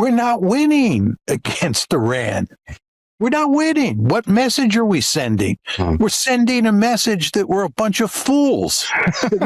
We're not winning against Iran. We're not winning. What message are we sending? We're sending a message that we're a bunch of fools. That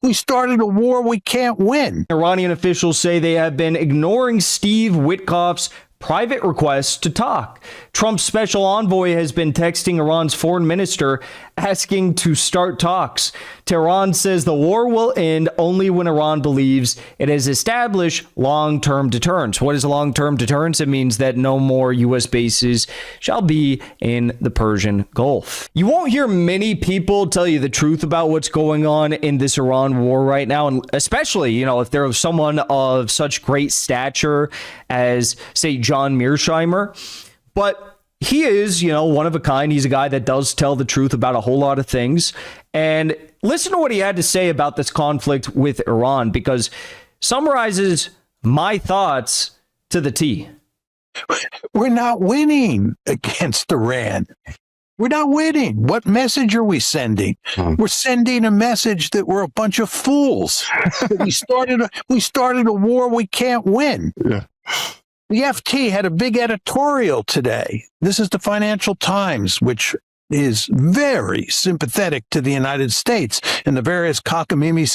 we started a war we can't win. Iranian officials say they have been ignoring Steve Witkoff's private requests to talk. Trump's special envoy has been texting Iran's foreign minister asking to start talks. Tehran says the war will end only when Iran believes it has established long-term deterrence. What is long-term deterrence? It means that no more U.S. bases shall be in the Persian Gulf. You won't hear many people tell you the truth about what's going on in this Iran war right now, and especially, if there was someone of such great stature as, say, John Mearsheimer. But he is, one of a kind. He's a guy that does tell the truth about a whole lot of things. And listen to what he had to say about this conflict with Iran, because summarizes my thoughts to the T. We're not winning against Iran. We're not winning. What message are we sending? We're sending a message that we're a bunch of fools. That we started a war we can't win. Yeah. The FT had a big editorial today. This is the Financial Times, which is very sympathetic to the United States and the various cockamamie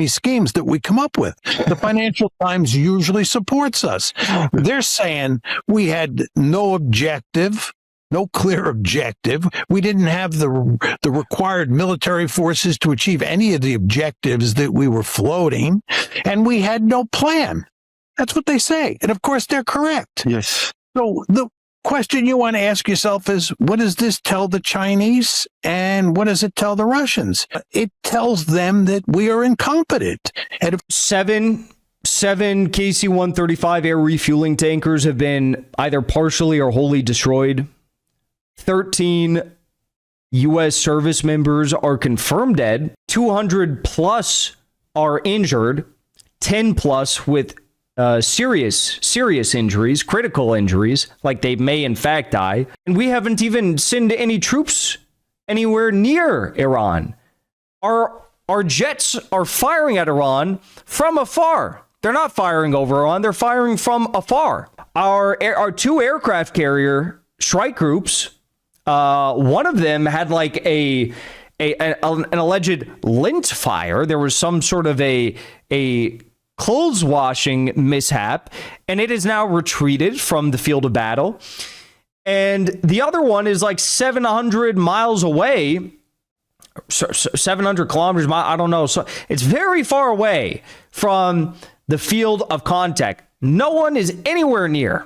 schemes that we come up with. The Financial Times usually supports us. They're saying we had no objective, no clear objective. We didn't have the required military forces to achieve any of the objectives that we were floating, and we had no plan. That's what they say. And of course, they're correct. Yes. So the question you want to ask yourself is, what does this tell the Chinese and what does it tell the Russians? It tells them that we are incompetent. And if seven KC-135 air refueling tankers have been either partially or wholly destroyed. 13 U.S. service members are confirmed dead. 200 plus are injured. 10 plus with serious injuries, critical injuries, like they may in fact die. And we haven't even sent any troops anywhere near Iran. Our jets are firing at Iran from afar. They're not firing over Iran. They're firing from afar. Our two aircraft carrier strike groups, one of them had like an alleged lint fire. There was some sort of a clothes washing mishap, and it is now retreated from the field of battle. And the other one is like 700 miles away, 700 kilometers, I don't know. So it's very far away from the field of contact. No one is anywhere near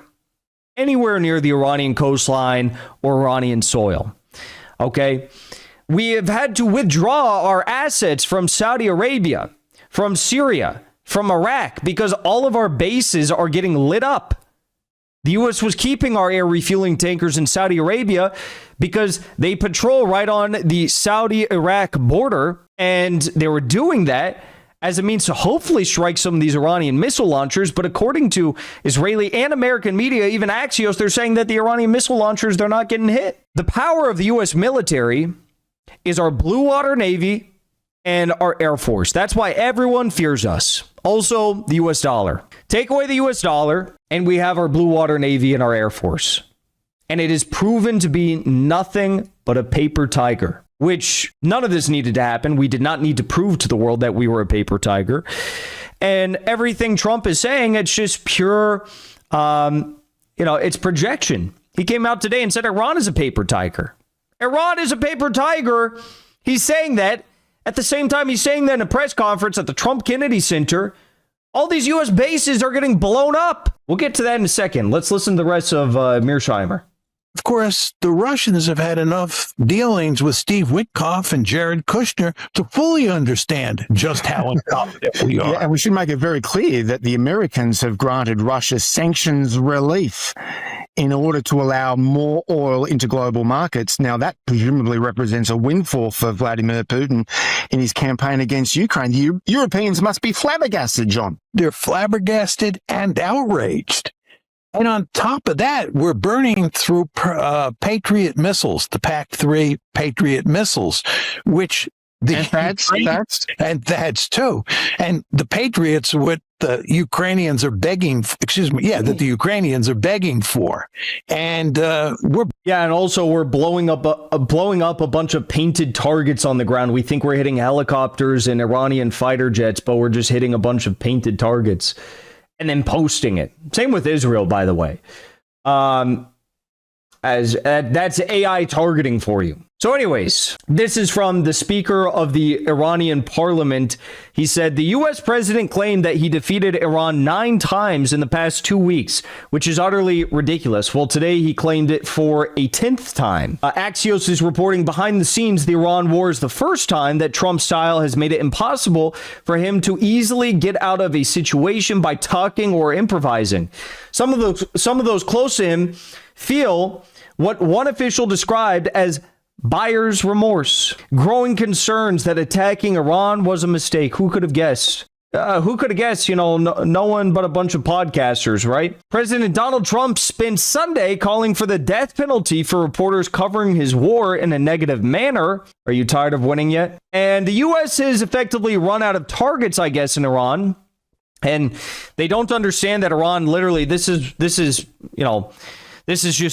the Iranian coastline or Iranian soil. Okay. We have had to withdraw our assets from Saudi Arabia, from Syria, from Iraq, because all of our bases are getting lit up. The U.S. was keeping our air refueling tankers in Saudi Arabia because they patrol right on the Saudi-Iraq border, and they were doing that as a means to hopefully strike some of these Iranian missile launchers. But according to Israeli and American media, even Axios, they're saying that the Iranian missile launchers, they're not getting hit. The power of the U.S. military is our blue water Navy and our Air Force. That's why everyone fears us. Also, the U.S. dollar. Take away the U.S. dollar, and we have our blue water Navy and our Air Force. And it is proven to be nothing but a paper tiger, which none of this needed to happen. We did not need to prove to the world that we were a paper tiger. And everything Trump is saying, it's just pure, it's projection. He came out today and said Iran is a paper tiger. Iran is a paper tiger. He's saying that. At the same time, he's saying that in a press conference at the Trump Kennedy Center, all these U.S. bases are getting blown up. We'll get to that in a second. Let's listen to the rest of Mearsheimer. Of course, the Russians have had enough dealings with Steve Witkoff and Jared Kushner to fully understand just how incompetent we are. Yeah, and we should make it very clear that the Americans have granted Russia sanctions relief in order to allow more oil into global markets. Now, that presumably represents a windfall for Vladimir Putin in his campaign against Ukraine. The Europeans must be flabbergasted, John. They're flabbergasted and outraged. And on top of that, we're burning through Patriot missiles, the PAC-3 Patriot missiles, which And that's too. And the Patriots, what the Ukrainians are begging, that the Ukrainians are begging for. And and also we're blowing up a bunch of painted targets on the ground. We think we're hitting helicopters and Iranian fighter jets, but we're just hitting a bunch of painted targets and then posting it. Same with Israel, by the way. That's AI targeting for you. So anyways, this is from the Speaker of the Iranian parliament. He said the U.S. president claimed that he defeated Iran 9 times in the past 2 weeks, which is utterly ridiculous. Well, today he claimed it for a 10th time. Axios is reporting behind the scenes the Iran war is the first time that Trump's style has made it impossible for him to easily get out of a situation by talking or improvising. Some of those close to him feel what one official described as buyer's remorse, growing concerns that attacking Iran was a mistake. Who could have guessed? Who could have guessed? No one but a bunch of podcasters, right? President Donald Trump spent Sunday calling for the death penalty for reporters covering his war in a negative manner. Are you tired of winning yet? And the U.S. has effectively run out of targets, I guess, in Iran. And they don't understand that Iran literally, this is just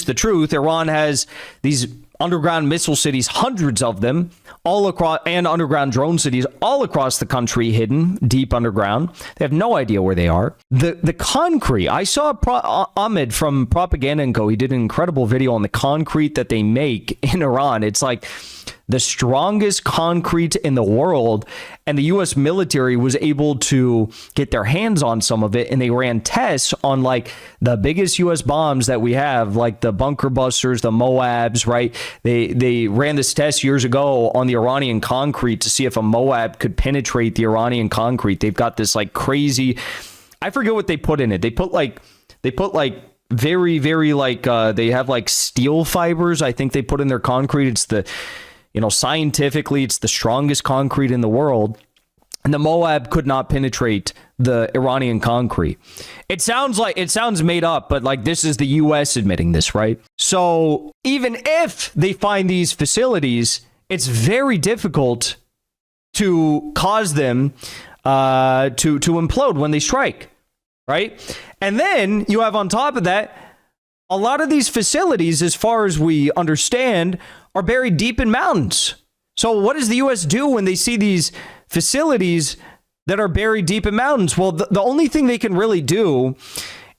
the truth. Iran has these underground missile cities, hundreds of them, all across, and underground drone cities all across the country, hidden deep underground. They have no idea where they are. The concrete, I saw Ahmed from Propaganda & Co. He did an incredible video on the concrete that they make in Iran. It's like the strongest concrete in the world, and the U.S. military was able to get their hands on some of it, and they ran tests on like the biggest U.S. bombs that we have, like the bunker busters, the Moabs, right? They ran this test years ago on the Iranian concrete to see if a Moab could penetrate the Iranian concrete. They've got this like crazy, I forget what they put in it. They put like very, very like, they have like steel fibers, I think they put in their concrete. It's scientifically, it's the strongest concrete in the world. And the Moab could not penetrate the Iranian concrete. It sounds made up, but like this is the U.S. admitting this, right? So even if they find these facilities, it's very difficult to cause them to implode when they strike, right? And then you have on top of that, a lot of these facilities, as far as we understand, are buried deep in mountains. So what does the U.S. do when they see these facilities that are buried deep in mountains? Well, the only thing they can really do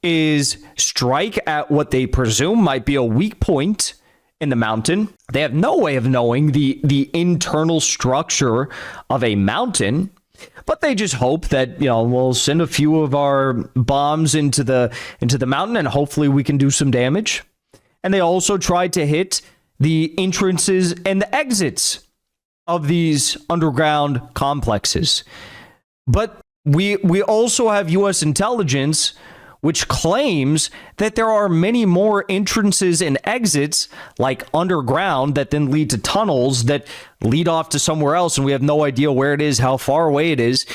is strike at what they presume might be a weak point in the mountain. They have no way of knowing the internal structure of a mountain, but they just hope that, we'll send a few of our bombs into the mountain and hopefully we can do some damage. And they also tried to hit the entrances and the exits of these underground complexes. But we also have U.S. intelligence, which claims that there are many more entrances and exits, like underground, that then lead to tunnels that lead off to somewhere else, and we have no idea where it is, how far away it is,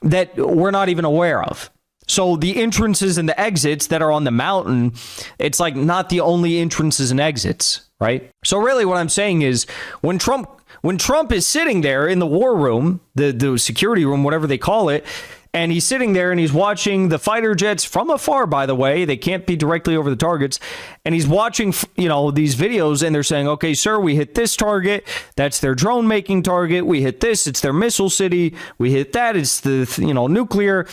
that we're not even aware of. So the entrances and the exits that are on the mountain, it's like not the only entrances and exits, right? So really what I'm saying is when Trump is sitting there in the war room, the security room, whatever they call it, and he's sitting there and he's watching the fighter jets from afar, by the way, they can't be directly over the targets. And he's watching, these videos and they're saying, okay, sir, we hit this target. That's their drone making target. We hit this. It's their missile city. We hit that. It's the, nuclear.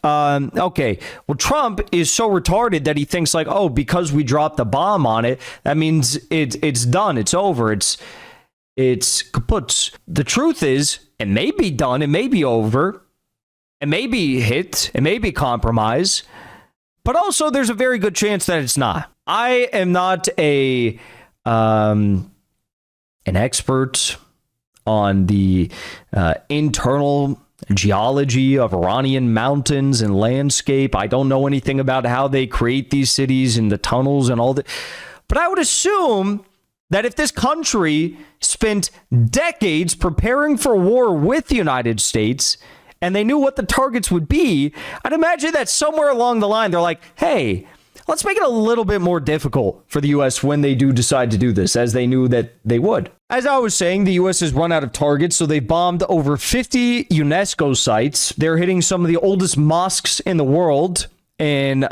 Okay. Well, Trump is so retarded that he thinks like, oh, because we dropped the bomb on it, that means it's done. It's over. It's kaput. The truth is, it may be done. It may be over. It may be hit, it may be compromised, but also there's a very good chance that it's not. I am not an expert on the internal geology of Iranian mountains and landscape. I don't know anything about how they create these cities and the tunnels and all that. But I would assume that if this country spent decades preparing for war with the United States, and they knew what the targets would be, I'd imagine that somewhere along the line, they're like, hey, let's make it a little bit more difficult for the U.S. when they do decide to do this, as they knew that they would. As I was saying, the U.S. has run out of targets, so they've bombed over 50 UNESCO sites. They're hitting some of the oldest mosques in the world in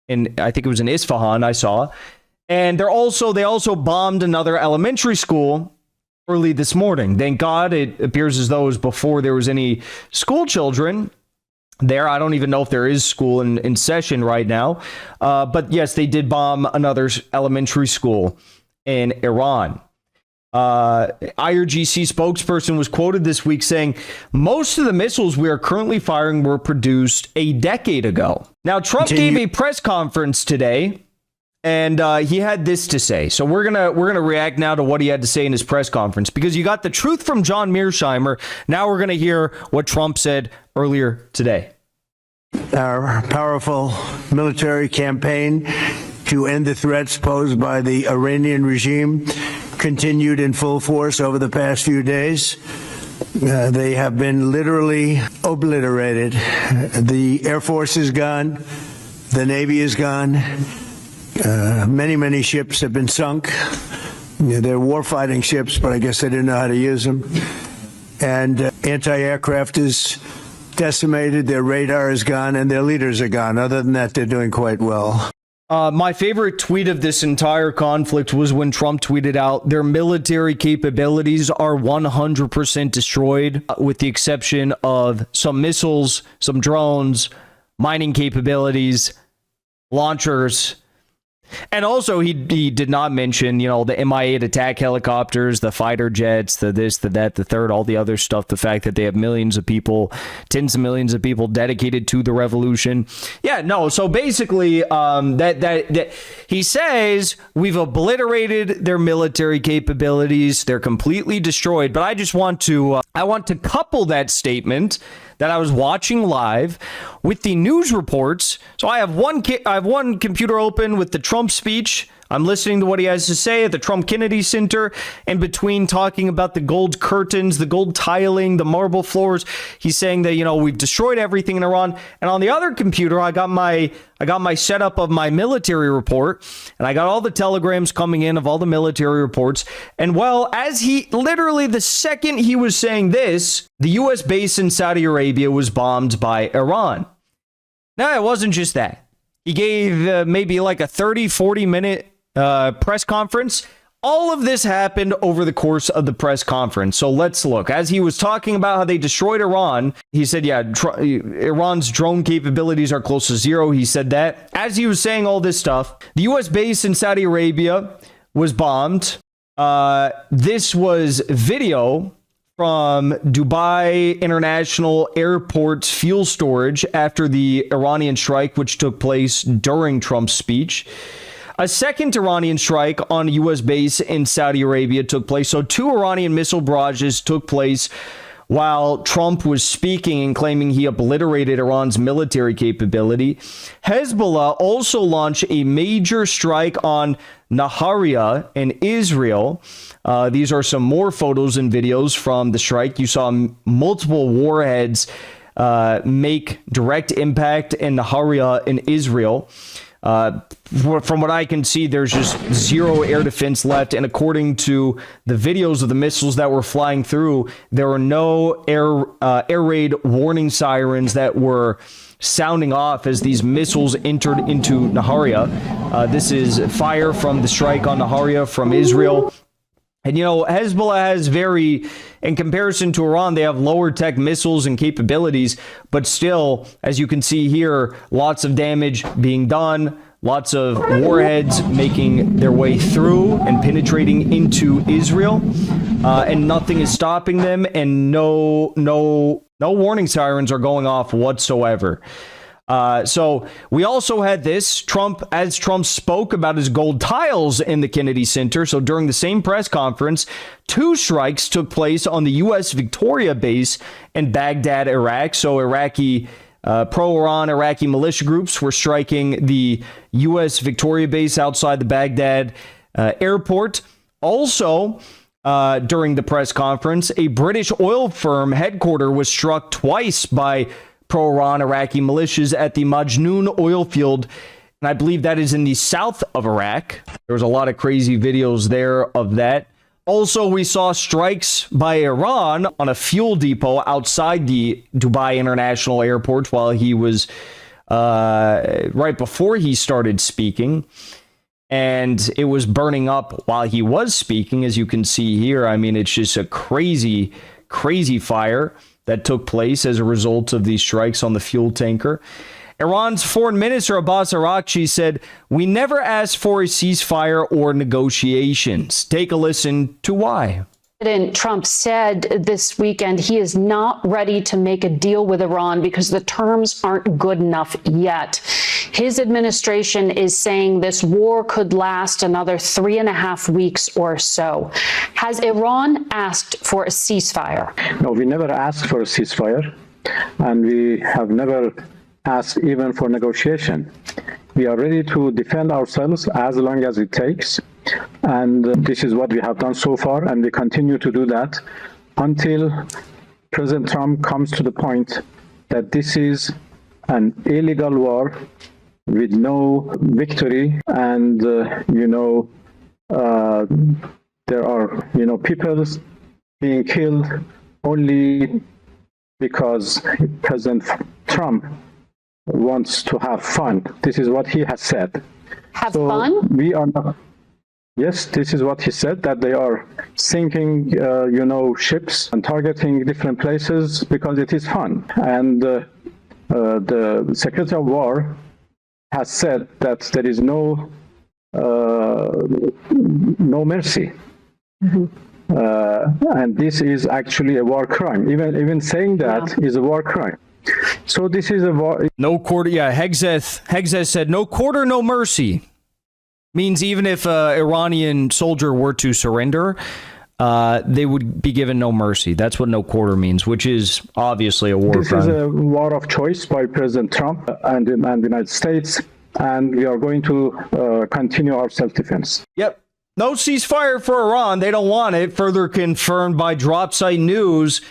I think it was in Isfahan, I saw. And they also bombed another elementary school early this morning. Thank God, it appears as though it was before there was any school children there. I don't even know if there is school in session right now. But yes, they did bomb another elementary school in Iran. IRGC spokesperson was quoted this week saying, most of the missiles we are currently firing were produced a decade ago. Now, Trump gave a press conference today, and he had this to say. So we're gonna react now to what he had to say in his press conference, because you got the truth from John Mearsheimer. Now we're gonna hear what Trump said earlier today. Our powerful military campaign to end the threats posed by the Iranian regime continued in full force over the past few days. They have been literally obliterated. The Air Force is gone. The Navy is gone. Many ships have been sunk. They're warfighting ships, but I guess they didn't know how to use them. And anti-aircraft is decimated. Their radar is gone, and their leaders are gone. Other than that, they're doing quite well. My favorite tweet of this entire conflict was when Trump tweeted out their military capabilities are 100% destroyed, with the exception of some missiles, some drones, mining capabilities, launchers. And also, he did not mention, the Mi-8 attack helicopters, the fighter jets, the this, the that, the third, all the other stuff, the fact that they have millions of people, tens of millions of people dedicated to the revolution. Yeah, no, so basically, that he says we've obliterated their military capabilities. They're completely destroyed. But I just want to couple that statement that I was watching live with the news reports. So I have one computer open with the Trump speech. I'm listening to what he has to say at the Trump Kennedy Center, and between talking about the gold curtains, the gold tiling, the marble floors, he's saying that, we've destroyed everything in Iran. And on the other computer, I got my setup of my military report, and I got all the telegrams coming in of all the military reports. And well, as literally the second he was saying this, the U.S. base in Saudi Arabia was bombed by Iran. Now, it wasn't just that. He gave maybe like a 40 minute press conference. All of this happened over the course of the press conference. So let's look. As he was talking about how they destroyed Iran, he said, Iran's drone capabilities are close to zero. He said that. As he was saying all this stuff, the U.S. base in Saudi Arabia was bombed. This was video from Dubai International Airport's fuel storage after the Iranian strike, which took place during Trump's speech. A second Iranian strike on a U.S. base in Saudi Arabia took place. So 2 Iranian missile barrages took place while Trump was speaking and claiming he obliterated Iran's military capability. Hezbollah also launched a major strike on Nahariya in Israel. These are some more photos and videos from the strike. You saw multiple warheads make direct impact in Nahariya in Israel. From what I can see, there's just zero air defense left. And according to the videos of the missiles that were flying through, there were no air raid warning sirens that were sounding off as these missiles entered into Nahariya. This is fire from the strike on Nahariya from Israel. And, Hezbollah has in comparison to Iran, they have lower tech missiles and capabilities, but still, as you can see here, lots of damage being done, lots of warheads making their way through and penetrating into Israel, and nothing is stopping them, and no warning sirens are going off whatsoever. So we also had this as Trump spoke about his gold tiles in the Kennedy Center. So during the same press conference, 2 strikes took place on the U.S. Victoria base in Baghdad, Iraq. So pro-Iran Iraqi militia groups were striking the U.S. Victoria base outside the Baghdad airport. Also, during the press conference, a British oil firm headquarters was struck twice by pro-Iran Iraqi militias at the Majnoon oil field And I believe that is in the south of Iraq. There was a lot of crazy videos there of that. Also, we saw strikes by Iran on a fuel depot outside the Dubai International Airport while he was right before he started speaking. And it was burning up while he was speaking, as you can see here. I mean, it's just a crazy, crazy fire that took place as a result of these strikes on the fuel tanker. Iran's Foreign Minister Abbas Araghchi said, "We never asked for a ceasefire or negotiations." Take a listen to why. President Trump said this weekend he is not ready to make a deal with Iran because the terms aren't good enough yet. His administration is saying this war could last another 3.5 weeks or so. Has Iran asked for a ceasefire? No, we never asked for a ceasefire, and we have never asked even for negotiation. We are ready to defend ourselves as long as it takes, and this is what we have done so far, and we continue to do that until President Trump comes to the point that this is an illegal war with no victory, and there are people being killed only because President Trump wants to have fun. This is what he has said. Have fun? We are not. Yes, this is what he said, that they are sinking, ships and targeting different places because it is fun. And the Secretary of War has said that there is no mercy. Mm-hmm. And this is actually a war crime. Even saying that is a war crime. So this is a war. No quarter. Yeah, Hegseth said no quarter, no mercy. Means even if an Iranian soldier were to surrender, they would be given no mercy. That's what no quarter means, which is obviously a war crime. This is a war of choice by President Trump and the United States, and we are going to continue our self-defense. Yep. No ceasefire for Iran. They don't want it. Further confirmed by Drop Site News.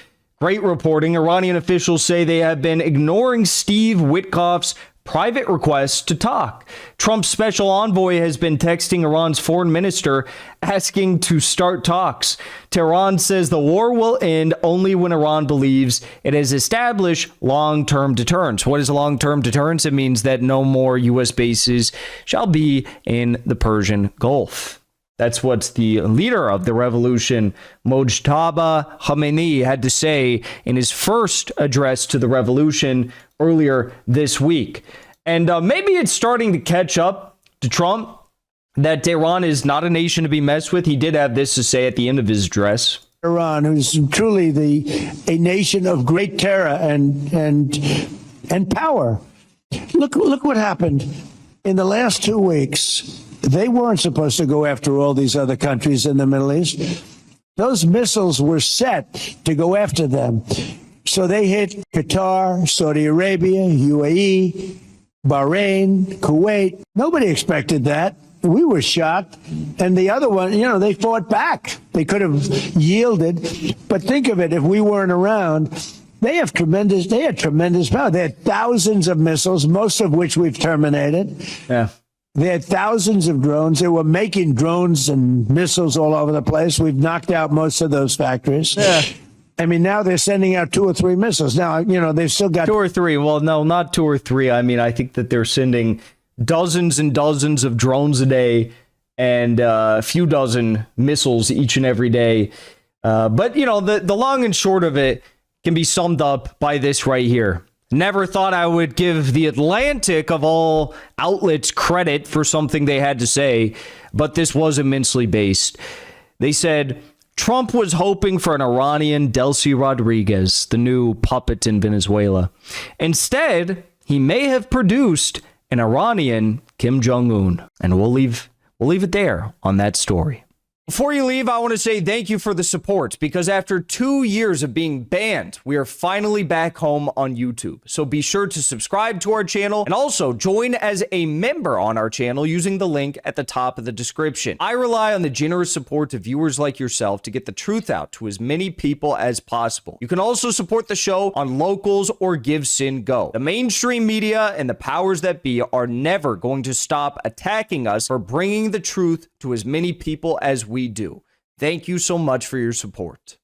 Great reporting. Iranian officials say they have been ignoring Steve Witkoff's private requests to talk. Trump's special envoy has been texting Iran's foreign minister asking to start talks. Tehran says the war will end only when Iran believes it has established long-term deterrence. What is long-term deterrence? It means that no more U.S. bases shall be in the Persian Gulf. That's what the leader of the revolution, Mojtaba Khamenei, had to say in his first address to the revolution earlier this week. And maybe it's starting to catch up to Trump that Iran is not a nation to be messed with. He did have this to say at the end of his address. Iran, who's truly a nation of great terror and power. Look what happened in the last 2 weeks. They weren't supposed to go after all these other countries in the Middle East. Those missiles were set to go after them. So they hit Qatar, Saudi Arabia, UAE, Bahrain, Kuwait. Nobody expected that. We were shocked. And the other one, they fought back. They could have yielded. But think of it, if we weren't around, they had tremendous power. They had thousands of missiles, most of which we've terminated. Yeah. They had thousands of drones. They were making drones and missiles all over the place. We've knocked out most of those factories. Yeah. I mean, now they're sending out 2 or 3 missiles. Now, they've still got 2 or 3. Well, no, not 2 or 3. I mean, I think that they're sending dozens and dozens of drones a day and a few dozen missiles each and every day. But, the long and short of it can be summed up by this right here. Never thought I would give the Atlantic of all outlets credit for something they had to say, but this was immensely based. They said Trump was hoping for an Iranian Delcy Rodriguez, the new puppet in Venezuela. Instead, he may have produced an Iranian Kim Jong-un. And we'll leave it there on that story. Before you leave, I want to say thank you for the support, because after 2 years of being banned, we are finally back home on YouTube. So be sure to subscribe to our channel and also join as a member on our channel using the link at the top of the description. I rely on the generous support of viewers like yourself to get the truth out to as many people as possible. You can also support the show on Locals or Give Sin Go. The mainstream media and the powers that be are never going to stop attacking us for bringing the truth to as many people as we do. Thank you so much for your support.